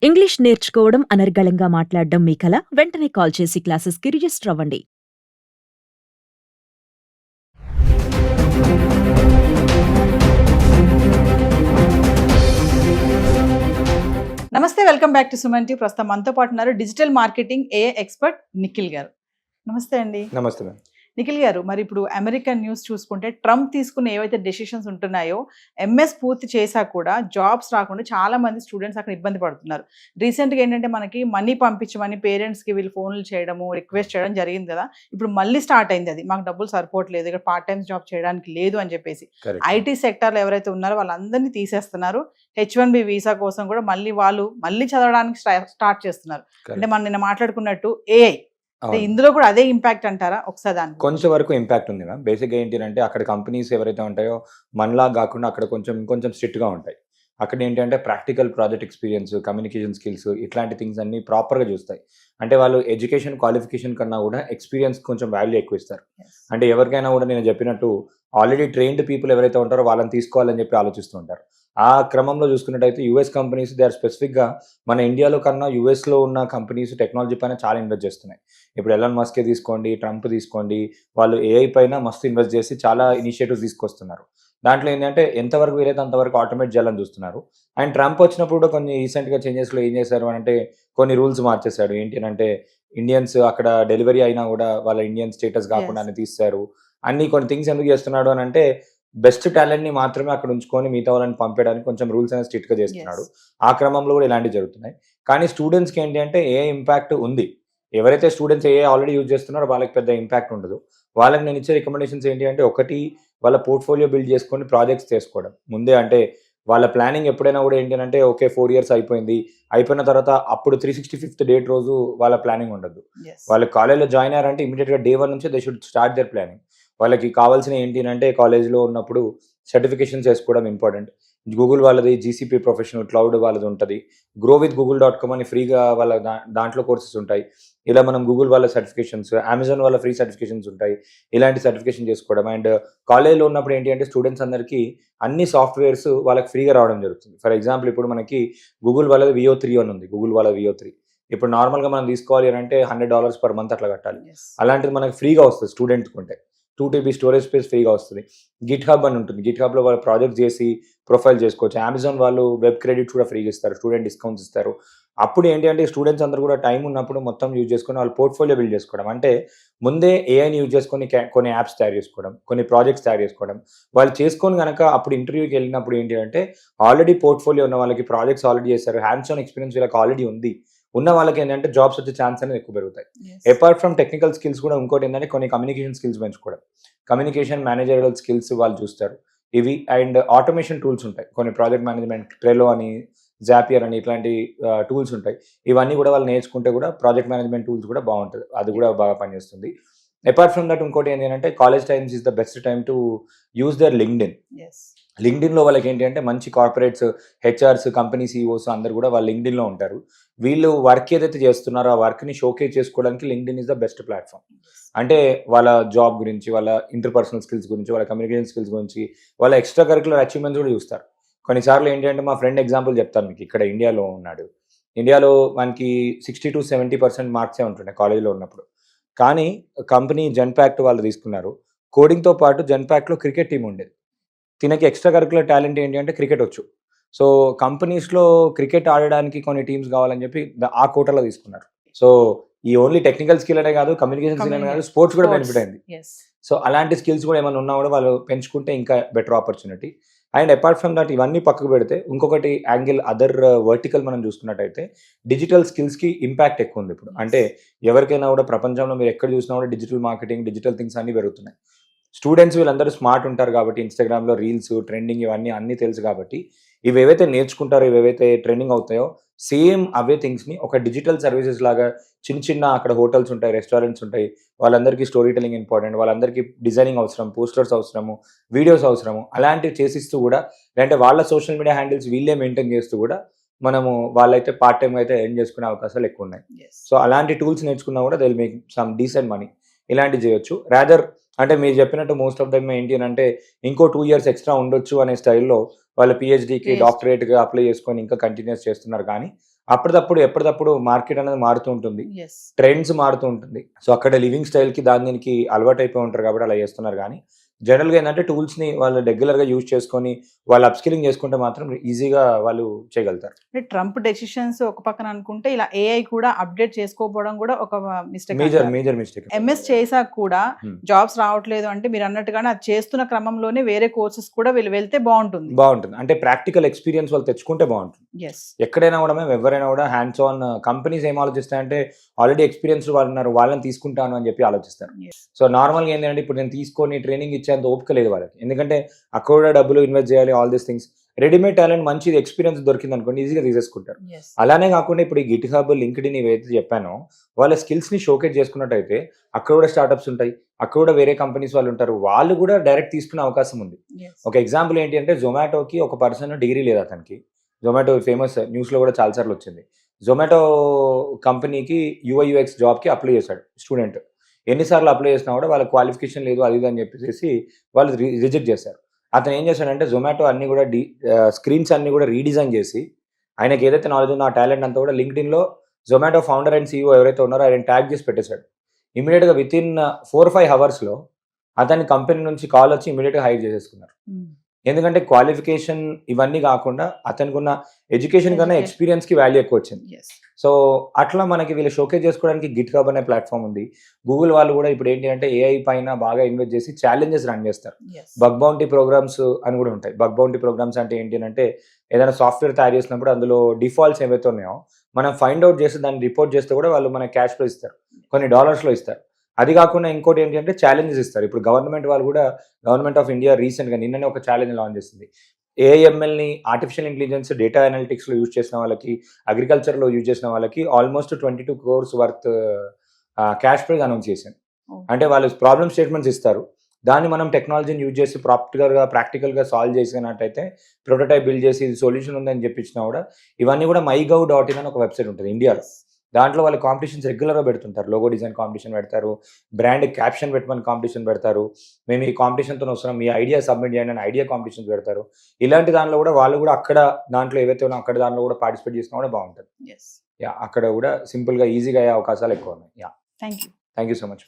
English నేర్చుకోవడం అనర్గళంగా మాట్లాడడం మీ కల? వెంటనే కాల్ చేసి క్లాసెస్‌కి రిజిస్టర్ అవ్వండి. నమస్తే, welcome back to Suman T. ప్రస్తుతం మనతో పాటు ఉన్నారు digital marketing AI expert Nikhil గారు. నమస్తే అండి. నమస్తే మ్యామ్. నిఖిల్ గారు, మరి ఇప్పుడు అమెరికన్ న్యూస్ చూసుకుంటే ట్రంప్ తీసుకున్న ఏవైతే డెసిషన్స్ ఉంటున్నాయో, ఎంఎస్ పూర్తి చేశాక కూడా జాబ్స్ రాకుండా చాలా మంది స్టూడెంట్స్ అక్కడ ఇబ్బంది పడుతున్నారు. రీసెంట్గా ఏంటంటే మనకి మనీ పంపించమని పేరెంట్స్కి వీళ్ళు ఫోన్లు చేయడము, రిక్వెస్ట్ చేయడం జరిగింది కదా. ఇప్పుడు మళ్ళీ స్టార్ట్ అయింది అది. మాకు డబ్బులు సరిపోవట్లేదు, ఇక్కడ పార్ట్ టైం జాబ్ చేయడానికి లేదు అని చెప్పేసి ఐటీ సెక్టార్లో ఎవరైతే ఉన్నారో వాళ్ళందరినీ తీసేస్తున్నారు. H1B వీసా కోసం కూడా వాళ్ళు మళ్ళీ చదవడానికి స్టార్ట్ చేస్తున్నారు. అంటే మనం నిన్న మాట్లాడుకున్నట్టు ఏఐ ఇందులో కూడా అదే ఇంపాక్ట్ అంటారా? ఒకసారి దాని కొంచెం వరకు ఇంపాక్ట్ ఉంది మ్యామ్. బేసిక్గా ఏంటి అంటే అక్కడ కంపెనీస్ ఎవరైతే ఉంటాయో మనలా కాకుండా అక్కడ కొంచెం స్ట్రిక్ట్గా ఉంటాయి. అక్కడ ఏంటంటే practical project experience, communication skills ఇట్లాంటి థింగ్స్ అన్ని ప్రాపర్గా చూస్తాయి. అంటే వాళ్ళు ఎడ్యుకేషన్ క్వాలిఫికేషన్ కన్నా కూడా ఎక్స్పీరియన్స్ కొంచెం వాల్యూ ఎక్కువ ఇస్తారు. అంటే ఎవరికైనా కూడా నేను చెప్పినట్టు ఆల్రెడీ ట్రైన్డ్ పీపుల్ ఎవరైతే ఉంటారో వాళ్ళని తీసుకోవాలని చెప్పి ఆలోచిస్తూ ఉంటారు. ఆ క్రమంలో చూసుకున్నట్టయితే యూఎస్ కంపెనీస్ దే ఆర్ స్పెసిఫిక్గా మన ఇండియాలో కన్నా యూఎస్లో ఉన్న కంపెనీస్ టెక్నాలజీ పైన చాలా ఇన్వెస్ట్ చేస్తున్నాయి. ఇప్పుడు ఎలాన్ మస్కే తీసుకోండి, ట్రంప్ తీసుకోండి, వాళ్ళు ఏఐ పైన మస్తు ఇన్వెస్ట్ చేసి చాలా ఇనిషియేటివ్స్ తీసుకొస్తున్నారు. దాంట్లో ఏంటంటే ఎంతవరకు వీలైతే అంతవరకు ఆటోమేట్ చేయాలని చూస్తున్నారు. అండ్ ట్రంప్ వచ్చినప్పుడు కూడా కొన్ని రీసెంట్గా చేంజెస్లో ఏం చేశారు అంటే కొన్ని రూల్స్ మార్చేశాడు. ఏంటి అంటే ఇండియన్స్ అక్కడ డెలివరీ అయినా కూడా వాళ్ళ ఇండియన్ స్టేటస్ కాకుండా తీస్తారు. అన్ని కొన్ని థింగ్స్ ఎందుకు చేస్తున్నాడు అని అంటే బెస్ట్ టాలెంట్ ని మాత్రమే అక్కడ ఉంచుకొని మిగతా వాళ్ళని పంపేయడానికి కొంచెం రూల్స్ అనేది స్ట్రిక్ట్ గా చేస్తున్నాడు. ఆ క్రమంలో కూడా ఇలాంటివి జరుగుతున్నాయి. కానీ స్టూడెంట్స్ కి ఏంటి అంటే ఏ ఇంపాక్ట్ ఉంది. ఎవరైతే స్టూడెంట్స్ ఏ ఆల్రెడీ యూజ్ చేస్తున్నారో వాళ్ళకి పెద్ద ఇంపాక్ట్ ఉండదు. వాళ్ళకి నేను ఇచ్చే రికమెండేషన్స్ ఏంటి అంటే ఒకటి వాళ్ళ పోర్ట్ఫోలియో బిల్డ్ చేసుకొని ప్రాజెక్ట్స్ చేసుకోవడం ముందే. అంటే వాళ్ళ ప్లానింగ్ ఎప్పుడైనా కూడా ఏంటి అంటే ఓకే 4 years అయిపోయిన తర్వాత అప్పుడు 365th డేట్ రోజు వాళ్ళ ప్లానింగ్ ఉండదు. వాళ్ళు కాలేజ్లో జాయిన్ అయ్యారంటే ఇమీడియట్ గా day 1 నుంచి they should start their planning. వాళ్ళకి కావాల్సిన ఏంటి అంటే కాలేజ్లో ఉన్నప్పుడు సర్టిఫికేషన్స్ చేసుకోవడం ఇంపార్టెంట్. గూగుల్ వాళ్ళది జీసీపీ ప్రొఫెషనల్ క్లౌడ్ వాళ్ళది ఉంటుంది. గ్రో విత్ గూగుల్.com అని ఫ్రీగా వాళ్ళ దాంట్లో కోర్సెస్ ఉంటాయి. ఇలా మనం గూగుల్ వాళ్ళ సర్టిఫికేషన్స్, అమెజాన్ వాళ్ళ ఫ్రీ సర్టిఫికేషన్స్ ఉంటాయి. ఇలాంటి సర్టిఫికేషన్ చేసుకోవడం. అండ్ కాలేజ్లో ఉన్నప్పుడు ఏంటి అంటే స్టూడెంట్స్ అందరికీ అన్ని సాఫ్ట్వేర్స్ వాళ్ళకి ఫ్రీగా రావడం జరుగుతుంది. ఫర్ ఎగ్జాంపుల్ ఇప్పుడు మనకి గూగుల్ వాళ్ళది VO3 అని ఉంది. గూగుల్ వాళ్ళ VO3 ఇప్పుడు నార్మల్గా మనం తీసుకోవాలి అంటే $100 per month అట్లా కట్టాలి. అలాంటిది మనకి ఫ్రీగా వస్తుంది స్టూడెంట్కి ఉంటే. 2 TB స్టోరేజ్ స్పేస్ ఫ్రీగా వస్తుంది. గిట్ హబ్ అని ఉంటుంది. గిట్ హబ్లో వాళ్ళు ప్రాజెక్ట్ చేసి ప్రొఫైల్ చేసుకోవచ్చు. అమెజాన్ వాళ్ళు వెబ్ క్రెడిట్స్ కూడా ఫ్రీగా ఇస్తారు, స్టూడెంట్ డిస్కౌంట్స్ ఇస్తారు. అప్పుడు ఏంటి అంటే స్టూడెంట్స్ అందరూ కూడా టైం ఉన్నప్పుడు మొత్తం యూజ్ చేసుకొని వాళ్ళు పోర్ట్ఫోలియో బిల్డ్ చేసుకోవడం. అంటే ముందే ఏఐని యూజ్ చేసుకొని కొన్ని యాప్స్ తయారు చేసుకోవడం, కొన్ని ప్రాజెక్ట్స్ తయారు చేసుకోవడం. వాళ్ళు చేసుకొని కనుక అప్పుడు ఇంటర్వ్యూకి వెళ్ళినప్పుడు ఏంటి అంటే ఆల్రెడీ పోర్ట్ఫోలియో ఉన్న వాళ్ళకి ప్రాజెక్ట్స్ ఆల్రెడీ చేస్తారు, హ్యాండ్స్ ఆన్ ఎక్స్పీరియన్స్ వీళ్ళకి ఆల్రెడీ ఉంది. ఉన్న వాళ్ళకి ఏంటంటే జాబ్స్ వచ్చే ఛాన్స్ అనేది ఎక్కువ పెరుగుతాయి. అపార్ట్ ఫ్రమ్ టెక్నికల్ స్కిల్స్ కూడా ఇంకోటి ఏంటంటే కొన్ని కమ్యూనికేషన్ స్కిల్స్ పెంచుకోవడం. కమ్యూనికేషన్ మేనేజరల్ స్కిల్స్ వాళ్ళు చూస్తారు ఇవి. అండ్ ఆటోమేషన్ టూల్స్ ఉంటాయి కొన్ని, ప్రాజెక్ట్ మేనేజ్మెంట్, ట్రెలో అని, జాపియర్ అని ఇట్లాంటి టూల్స్ ఉంటాయి. ఇవన్నీ కూడా వాళ్ళు నేర్చుకుంటే కూడా ప్రాజెక్ట్ మేనేజ్మెంట్ టూల్స్ కూడా బాగుంటుంది, అది కూడా బాగా పనిచేస్తుంది. అపార్ట్ ఫ్రమ్ దట్ ఇంకోటి ఏంటంటే college times is the best time to use their లింక్డ్ఇన్లో వాళ్ళకి ఏంటి అంటే మంచి కార్పొరేట్స్, హెచ్ఆర్స్, కంపెనీ CEOs అందరు కూడా వాళ్ళు లింక్డ్ఇన్లో ఉంటారు. వీళ్ళు వర్క్ ఏదైతే చేస్తున్నారో ఆ వర్క్ని షోకేస్ చేసుకోవడానికి LinkedIn is the best platform. అంటే వాళ్ళ జాబ్ గురించి, వాళ్ళ ఇంటర్పర్సనల్ స్కిల్స్ గురించి, వాళ్ళ కమ్యూనికేషన్ స్కిల్స్ గురించి, వాళ్ళ ఎక్స్ట్రా కరికులర్ అచీవ్మెంట్స్ కూడా చూస్తారు. కొన్నిసార్లు ఏంటి అంటే మా ఫ్రెండ్ ఎగ్జాంపుల్ చెప్తాను మీకు. ఇక్కడ ఇండియాలో ఉన్నాడు. ఇండియాలో మనకి 60 to 70% మార్క్సే ఉంటుండే కాలేజ్లో ఉన్నప్పుడు. కానీ కంపెనీ జెన్పాక్ట్ వాళ్ళు తీసుకున్నారు. కోడింగ్తో పాటు జెన్పాక్ట్లో క్రికెట్ టీం ఉండేది. తినకి ఎక్స్ట్రా కరికులర్ టాలెంట్ ఏంటి అంటే క్రికెట్ వచ్చు. సో కంపెనీస్లో క్రికెట్ ఆడడానికి కొన్ని టీమ్స్ కావాలని చెప్పి ఆ కోటాలో తీసుకున్నారు. సో ఈ ఓన్లీ టెక్నికల్ స్కిల్ అనే కాదు, కమ్యూనికేషన్ స్కిల్ అనే కాదు, స్పోర్ట్స్ కూడా బెనిఫిట్ అయింది. సో అలాంటి స్కిల్స్ కూడా ఏమైనా ఉన్నా కూడా వాళ్ళు పెంచుకుంటే ఇంకా better opportunity. And apart from that ఇవన్నీ పక్కకు పెడితే ఇంకొకటి యాంగిల్ అదర్ వర్టికల్ మనం చూసుకున్నట్టయితే డిజిటల్ స్కిల్స్కి ఇంపాక్ట్ ఎక్కువ ఉంది ఇప్పుడు. అంటే ఎవరికైనా కూడా ప్రపంచంలో మీరు ఎక్కడ చూసినా కూడా డిజిటల్ మార్కెటింగ్, డిజిటల్ థింగ్స్ అన్నీ పెరుగుతున్నాయి. స్టూడెంట్స్ వీళ్ళందరూ స్మార్ట్ ఉంటారు కాబట్టి ఇన్స్టాగ్రామ్లో రీల్స్, ట్రెండింగ్ ఇవన్నీ అన్నీ తెలుసు కాబట్టి ఇవేవైతే నేర్చుకుంటారో, ఇవేవైతే ట్రెండింగ్ అవుతాయో సేమ్ అవే థింగ్స్ని ఒక డిజిటల్ సర్వీసెస్ లాగా చిన్న అక్కడ హోటల్స్ ఉంటాయి, రెస్టారెంట్స్ ఉంటాయి, వాళ్ళందరికీ స్టోరీ టెలింగ్ ఇంపార్టెంట్, వాళ్ళందరికీ డిజైనింగ్ అవసరం, పోస్టర్స్ అవసరము, వీడియోస్ అవసరము, అలాంటివి చేసిస్తూ కూడా లేదంటే వాళ్ళ సోషల్ మీడియా హ్యాండిల్స్ వీళ్ళే మెయింటైన్ చేస్తూ కూడా మనము వాళ్ళైతే పార్ట్ టైం అయితే ఎర్న్ చేసుకునే అవకాశాలు ఎక్కువ ఉన్నాయి. సో అలాంటి టూల్స్ నేర్చుకున్నా కూడా they will make some decent money. ఇలాంటివి చేయొచ్చు. రాదర్ అంటే మీరు చెప్పినట్టు మోస్ట్ ఆఫ్ దమ్ ఏంటి అంటే ఇంకో 2 years ఎక్స్ట్రా ఉండొచ్చు అనే స్టైల్లో వాళ్ళ PhDకి డాక్టరేట్గా అప్లై చేసుకొని ఇంకా కంటిన్యూస్ చేస్తున్నారు. కానీ అప్పటిదప్పుడు ఎప్పటిదప్పుడు మార్కెట్ అనేది మారుతూ ఉంటుంది, ఎస్. ట్రెండ్స్ మారుతూ ఉంటుంది. సో అక్కడ లివింగ్ స్టైల్కి దీనికి అలవాటు అయిపోయి ఉంటారు కాబట్టి అలా చేస్తున్నారు. కానీ జనరల్గా ఏంటంటే టూల్స్ని వాళ్ళు రెగ్యులర్గా యూజ్ చేసుకొని వాళ్ళు అప్స్కిలింగ్ చేసుకుంటే మాత్రం ఈజీగా వాళ్ళు చేయగలుగుతారు. అంటే ట్రంప్ డెసిషన్స్ ఒక పక్కన అనుకుంటే ఇలా ఏఐ కూడా అప్డేట్ చేసుకోకపోవడం కూడా ఒక మిస్టేక్. Major mistake. ఎంఎస్ చేశాక కూడా Hmm. జాబ్స్ రావట్లేదు అంటే మీరు అన్నట్టుగానే అది చేస్తున్న క్రమంలోనే వేరే కోర్సెస్ కూడా వీళ్ళు వెళ్తే బాగుంటుంది. అంటే ప్రాక్టికల్ ఎక్స్పీరియన్స్ వాళ్ళు తెచ్చుకుంటే బాగుంటుంది. ఎస్. ఎక్కడైనా కూడా మేము ఎవరైనా కూడా హ్యాండ్స్ ఆన్ కంపెనీస్ ఏం ఆలోచిస్తాయంటే ఆల్రెడీ ఎక్స్పీరియన్స్ వాళ్ళు ఉన్నారు, వాళ్ళని తీసుకుంటాను అని చెప్పి ఆలోచిస్తారు. సో నార్మల్గా ఏంటంటే ఇప్పుడు నేను తీసుకొని ట్రైనింగ్ ఇచ్చేంత ఓపిక లేదు వాళ్ళకి, ఎందుకంటే అక్కడ కూడా డబ్బులు ఇన్వెస్ట్ చేయాలి, all these things. Readymade talent మంచి ఎక్స్పీరియన్స్ దొరికింది అనుకోండి ఈజీగా తీసేసుకుంటారు. అలానే కాకుండా ఇప్పుడు ఈ గిట్ హబ్, లింక్డ్ఇన్ ఏవైతే చెప్పానో వాళ్ళ స్కిల్స్ని షోకేజ్ చేసుకున్నట్టయితే అక్కడ కూడా స్టార్టప్స్ ఉంటాయి, అక్కడ కూడా వేరే కంపెనీస్ వాళ్ళు ఉంటారు, వాళ్ళు కూడా డైరెక్ట్ తీసుకునే అవకాశం ఉంది. ఒక ఎగ్జాంపుల్ ఏంటి అంటే జొమాటోకి ఒక పర్సన్ డిగ్రీ లేదు అతనికి. జొమాటో ఫేమస్, న్యూస్లో కూడా చాలాసార్లు వచ్చింది. జొమాటో కంపెనీకి యూఐ/యూఎక్స్ జాబ్కి అప్లై చేశాడు స్టూడెంట్. ఎన్నిసార్లు అప్లై చేసినా కూడా వాళ్ళ క్వాలిఫికేషన్ లేదు అది అని చెప్పేసి వాళ్ళు రిజెక్ట్ చేశారు. అతను ఏం చేశాడంటే జొమాటో అన్ని కూడా స్క్రీన్స్ అన్ని కూడా రీడిజైన్ చేసి ఆయనకి ఏదైతే నాలెడ్జ్ ఉందో ఆ టాలెంట్ అంతా కూడా లింక్డ్ఇన్లో జొమాటో ఫౌండర్ అండ్ CEO ఎవరైతే ఉన్నారో ఆయన ట్యాగ్ చేసి పెట్టేశాడు. ఇమీడియట్గా విత్ ఇన్ 4-5 అవర్స్లో అతని కంపెనీ నుంచి కాల్ వచ్చి ఇమీడియట్గా హైర్ చేసేసుకున్నారు. ఎందుకంటే క్వాలిఫికేషన్ ఇవన్నీ కాకుండా అతనికి ఉన్న ఎడ్యుకేషన్ కన్నా ఎక్స్పీరియన్స్కి వాల్యూ ఎక్కువ వచ్చింది. సో అట్లా మనకి వీళ్ళు షోకేజ్ చేసుకోవడానికి గిట్ హబ్ అనే ప్లాట్ఫామ్ ఉంది. గూగుల్ వాళ్ళు కూడా ఇప్పుడు ఏంటి అంటే ఏఐ పైన బాగా ఇన్వెస్ట్ చేసి ఛాలెంజెస్ రన్ చేస్తారు. బగ్ బౌంటీ ప్రోగ్రామ్స్ అని కూడా ఉంటాయి. బగ్ బౌంటీ ప్రోగ్రామ్స్ అంటే ఏంటి అంటే ఏదైనా సాఫ్ట్వేర్ తయారు చేసినప్పుడు అందులో డిఫాల్ట్స్ ఏవైతే ఉన్నాయో మనం ఫైండ్ అవుట్ చేసి దాన్ని రిపోర్ట్ చేస్తే కూడా వాళ్ళు మన క్యాష్లో ఇస్తారు, కొన్ని డాలర్స్లో ఇస్తారు. అది కాకుండా ఇంకోటి ఏంటి అంటే ఛాలెంజెస్ ఇస్తారు. ఇప్పుడు గవర్నమెంట్ వాళ్ళు కూడా, గవర్నమెంట్ ఆఫ్ ఇండియా రీసెంట్గా నిన్ననే ఒక ఛాలెంజ్ లాంచ్ చేసింది. ఏఐఎంఎల్ని, ఆర్టిఫిషియల్ ఇంటెలిజెన్స్, డేటా అనలిటిక్స్లో యూజ్ చేసిన వాళ్ళకి, అగ్రికల్చర్లో యూజ్ చేసిన వాళ్ళకి almost 22 crores worth cash prize announce చేశాను. అంటే వాళ్ళు ప్రాబ్లమ్ స్టేట్మెంట్స్ ఇస్తారు, దాన్ని మనం టెక్నాలజీని యూజ్ చేసి ప్రాక్టికల్గా సాల్వ్ చేసినట్టయితే ప్రోటోటైప్ బిల్డ్ చేసి ఇది సొల్యూషన్ ఉందని చెప్పించినా కూడా ఇవన్నీ కూడా mygov.in అని ఒక వెబ్సైట్ ఉంటుంది ఇండియాలో. దాంట్లో వాళ్ళు కాంపిటీషన్స్ రెగ్యులర్గా పెడుతుంటారు. లోగో డిజైన్ కాంపిటీషన్ పెడతారు, బ్రాండ్ క్యాప్షన్ పెట్టమని కాంపిటీషన్ పెడతారు, మేము ఈ కాంపిటీషన్తో వస్తున్నాం మీ ఐడియా సబ్మిట్ చేయండి అని ఐడియా కాంపిటీషన్స్ పెడతారు. ఇలాంటి దాంట్లో కూడా వాళ్ళు కూడా అక్కడ దాంట్లో ఏవైతే ఉన్నా అక్కడ దాంట్లో కూడా పార్టిసిపేట్ చేసినా కూడా బాగుంటుంది. అక్కడ కూడా సింపుల్గా ఈజీగా అయ్యే అవకాశాలు ఎక్కువ ఉన్నాయి. Thank you thank you so much.